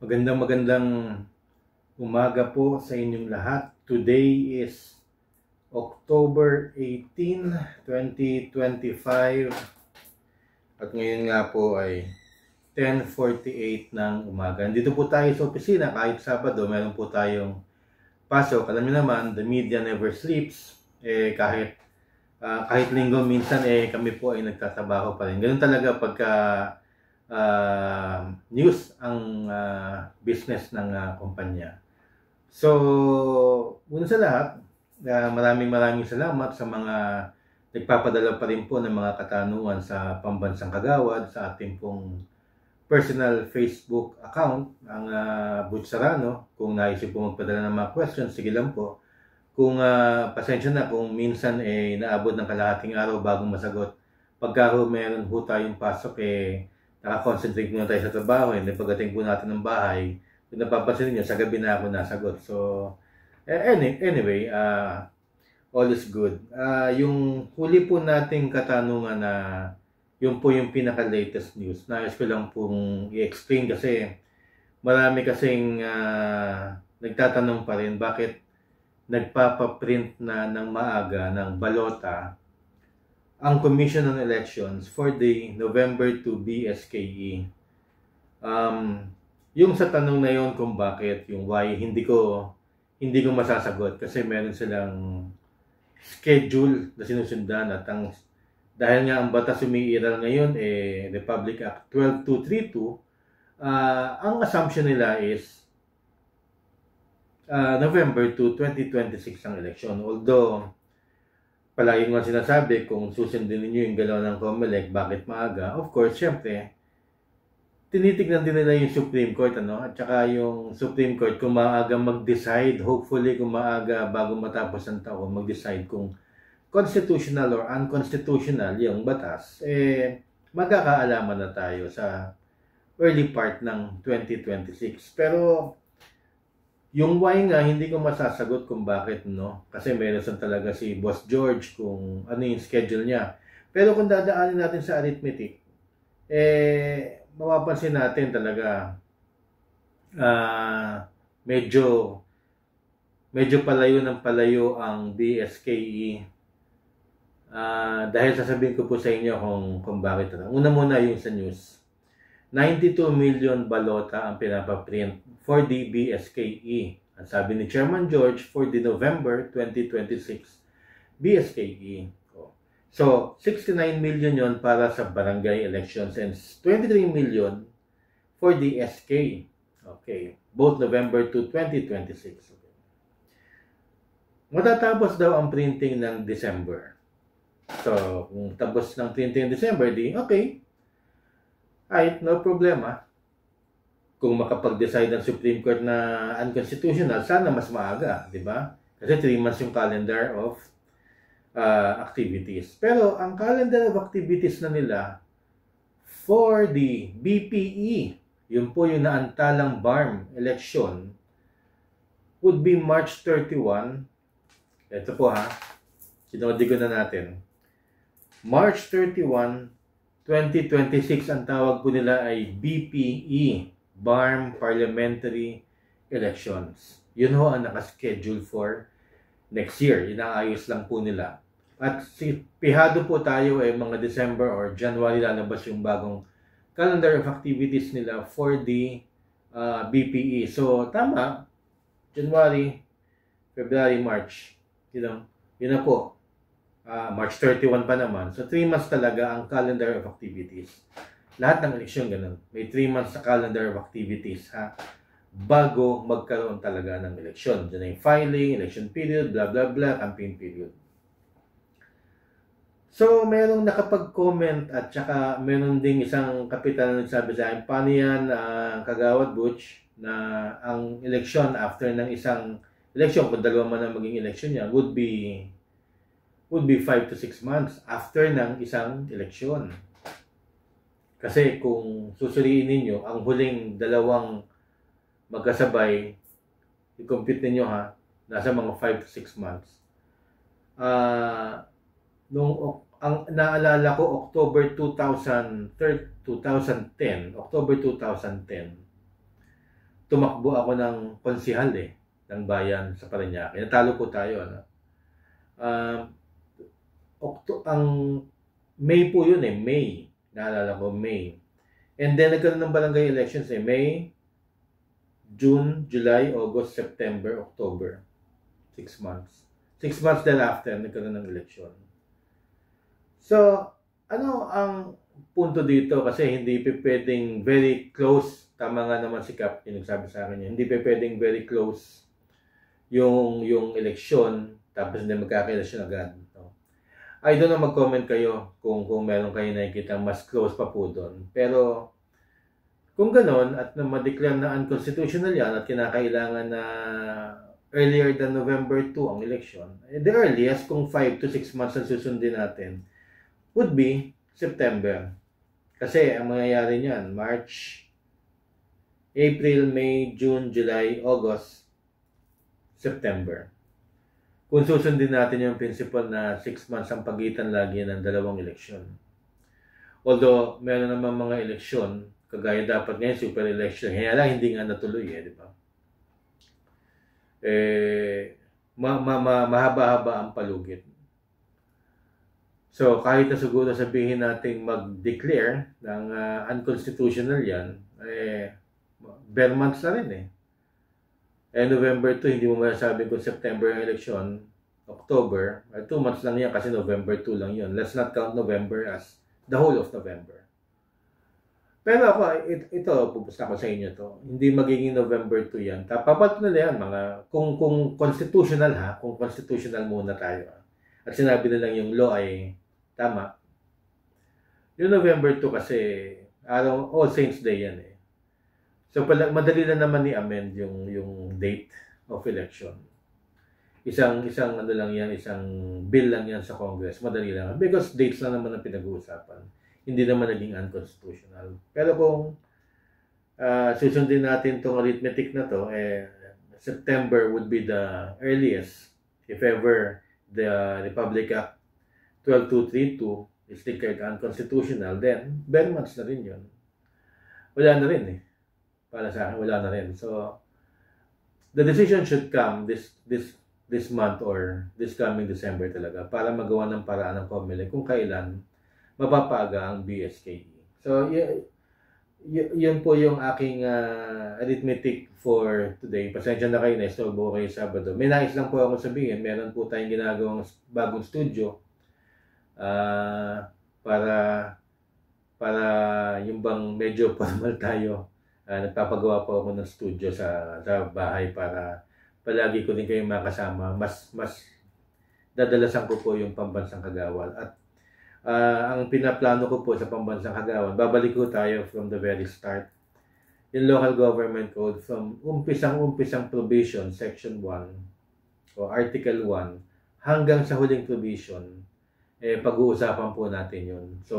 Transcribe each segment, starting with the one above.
Magandang umaga po sa inyong lahat. Today is October 18, 2025 at ngayon nga po ay 10:48 ng umaga. Nandito po tayo sa opisina kahit Sabado, meron po tayong pasok. Alam niyo naman, the media never sleeps. Kahit linggo minsan kami po ay nagtatrabaho pa rin. Ganun talaga pagka news ang business ng kumpanya. So, una sa lahat, maraming salamat sa mga nagpapadala pa rin po ng mga katanungan sa Pambansang Kagawad sa ating pong personal Facebook account, ang Butch Serrano. Kung naisip po magpadala ng mga questions, sige lang po. Kung pasensya na kung minsan naabot ng kalahating araw bago masagot. Pagka meron po tayong pasok naka-concentrate muna tayo sa trabaho, pagdating po natin ng bahay, kung napapansin niyo, sa gabi na ako nasagot. So, anyway, all is good. Yung huli po nating katanungan na yun po yung pinaka-latest news. Nais ko lang pong i-explain kasi marami kasing nagtatanong pa rin bakit nagpapaprint na ng maaga ng balota ang Commission on Elections for the November 2 BSKE. Yung sa tanong na yun kung bakit, yung why, hindi ko masasagot kasi meron silang schedule na sinusundan at dahil nga ang batas umiiral ngayon Republic Act 12232, ang assumption nila is November 2, 2026 ang election. Although palagi nga sinasabi kung susundin niyo yung galaw ng COMELEC, bakit maaga? Of course, syempre, tinitignan din nila yung Supreme Court, At saka yung Supreme Court, kung maaga mag-decide, hopefully kung maaga bago matapos ang taon, mag-decide kung constitutional or unconstitutional yung batas, magkakaalaman na tayo sa early part ng 2026. Pero yung why nga, hindi ko masasagot kung bakit, Kasi meron talaga si Boss George kung ano yung schedule niya. Pero kung dadaanin natin sa arithmetic, mapapansin natin talaga medyo palayo ng palayo ang BSKE. Dahil sasabihin ko po sa inyo kung bakit. Una muna yung sa news. 92 million balota ang pinapaprint for the BSKE. Ang sabi ni Chairman George, for the November 2026 BSKE. So, 69 million yon para sa barangay elections and 23 million for the SK. Okay. Both November to 2026. Okay. Matatapos daw ang printing ng December. So, kung tapos ng printing ng December, okay. Ay, no problema. Kung makapag-decide ng Supreme Court na unconstitutional, sana mas maaga, di ba? Kasi 3 months yung calendar of activities. Pero ang calendar of activities na nila for the BPE, yun po yung naantalang BARM election, would be March 31. Ito po sinodigo na natin. March 31, 2026, ang tawag po nila ay BPE, BARM Parliamentary Elections. Yun ho ang nakaschedule for next year. Inaayos lang po nila. At pihado po tayo mga December or January lalabas yung bagong calendar of activities nila for the BPE. So, tama. January, February, March. Yun na po. March 31 pa naman. So, 3 months talaga ang calendar of activities. Lahat ng eleksyon ganun. May 3 months sa calendar of activities bago magkaroon talaga ng eleksyon. Diyan yung filing, election period, blah blah blah, campaign period. So, merong nakapag-comment at saka meron ding isang kapitan na nagsabi sa akin, paano yan, Kagawad Butch, na ang eleksyon after ng isang eleksyon, kung dalawa man ang maging eleksyon niya, would be 5 to 6 months after ng isang eleksyon. Kasi kung susuriin ninyo, ang huling dalawang magkasabay, i-compute ninyo nasa mga 5 to 6 months. Ang naalala ko, October 2010, tumakbo ako ng konsihal ng bayan sa Parañaque. Natalo po tayo. Ano? Ang May po yun May. Naalala ko, May. And then nagkaroon ng barangay elections May, June, July, August, September, October. 6 months. 6 months thereafter, nagkaroon ng election. So, ano ang punto dito? Kasi hindi pwedeng very close. Tama nga naman si Cap, yung nagsabi sa akin yun. Hindi pwedeng very close yung election, tapos hindi magkaka-election agad. No? I don't know, mag-comment kayo kung meron kayo nakikita mas close pa po doon. Pero, kung ganon, at na ma-declare na unconstitutional yan at kinakailangan na earlier than November 2 ang election, the earliest, kung 5 to 6 months ang susundin natin, would be September. Kasi ang mangyayari niyan, March, April, May, June, July, August, September. Kung susundin natin yung principle na 6 months ang pagitan lagi ng dalawang eleksyon. Although, meron naman mga eleksyon, kagaya dapat ngayon, super election, kaya lang hindi nga natuloy di ba? Mahaba-haba ang palugit. So, kahit na siguro sabihin natin mag-declare ng unconstitutional yan, bare months na rin November 2, hindi mo masasabi kung September ang election, October, 2 months lang yan kasi November 2 lang yun. Let's not count November as the whole of November. Pero ako, ito, pupusta ko sa inyo to. Hindi magiging November 2 yan. Papat na yan, kung constitutional kung constitutional muna tayo. At sinabi na lang yung law ay tama. Yung November 2 kasi, All Saints Day yan So, madali na naman ni-amend yung date of election. Isang ano lang yan, isang bill lang yan sa Congress. Madali lang. Because dates lang naman ang pinag-uusapan. Hindi naman naging unconstitutional. Pero kung susundin natin itong arithmetic na to, September would be the earliest. If ever the Republic Act 12232 is declared unconstitutional, then bare months na rin yun. Wala na rin Para sa akin, wala na rin. So, the decision should come this month or this coming December talaga para magawa ng paraan ng COMELEC kung kailan mapapaga ang BSKE. So, yun po yung aking arithmetic for today. Pasensya na kayo na istorbo kayo Sabado. May nais lang po akong sabihin. Meron po tayong ginagawang bagong studio para yung bang medyo formal tayo. Nagpapagawa po ako ng studio sa bahay para palagi ko din kayong makasama. Mas dadalasan ko po yung Pambansang Kagawad. At ang pinaplano ko po sa Pambansang Kagawad, babalik ko tayo from the very start. Yung Local Government Code from umpisang provision, Section 1 o Article 1 hanggang sa huling provision, pag-uusapan po natin yun. So,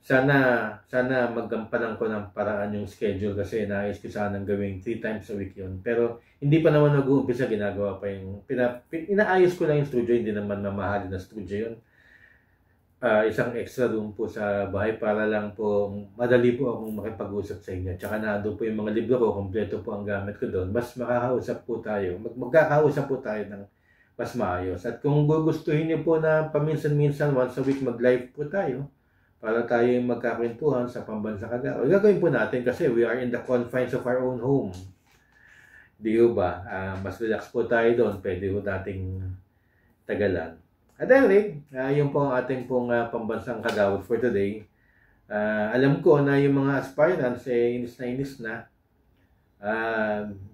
sana maggampanan ko ng paraan yung schedule kasi nais ko sanang gawing 3 times a week yun. Pero hindi pa naman nag-uumpisa, ginagawa pa yung inaayos ko lang yung studio, hindi naman mamahalin na studio yun. Isang extra room po sa bahay para lang po madali po akong makipag-usap sa inyo. Tsaka nando po yung mga libro ko, kompleto po ang gamit ko doon. Mas makakausap po tayo, magkakausap po tayo ng mas maayos. At kung gugustuhin niyo po na paminsan-minsan, once a week mag-live po tayo, para tayo magkakwentuhan sa Pambansang Kagawad. Gagawin po natin kasi we are in the confines of our own home. Di ba? Mas relax po tayo doon. Pwede po nating tagalan. At anyway, yun po ang ating pong Pambansang Kagawad for today. Alam ko na yung mga aspirants, inis na.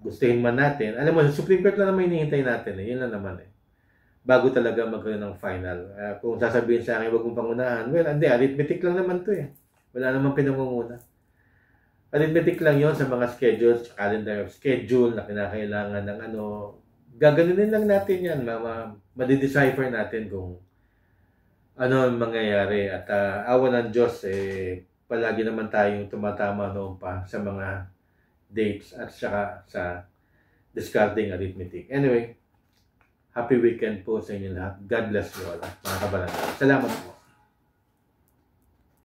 Gustuhin man natin. Alam mo, Supreme Court lang naman hinihintay natin. Yun lang naman bago talaga magkaroon ng final. Kung sasabihin sa akin, wag mong pangunahan, well, hindi, arithmetic lang naman to Wala namang pinangunguna. Arithmetic lang yon sa mga schedules, calendar of schedule na kinakailangan ng gaganunin lang natin yan, madidecipher natin kung ano ang mangyayari. At awa ng Diyos, palagi naman tayong tumatama noon pa sa mga dates at saka sa discarding arithmetic. Anyway, happy weekend po sa inyo lahat. God bless you all, mga kabarangay. Salamat po.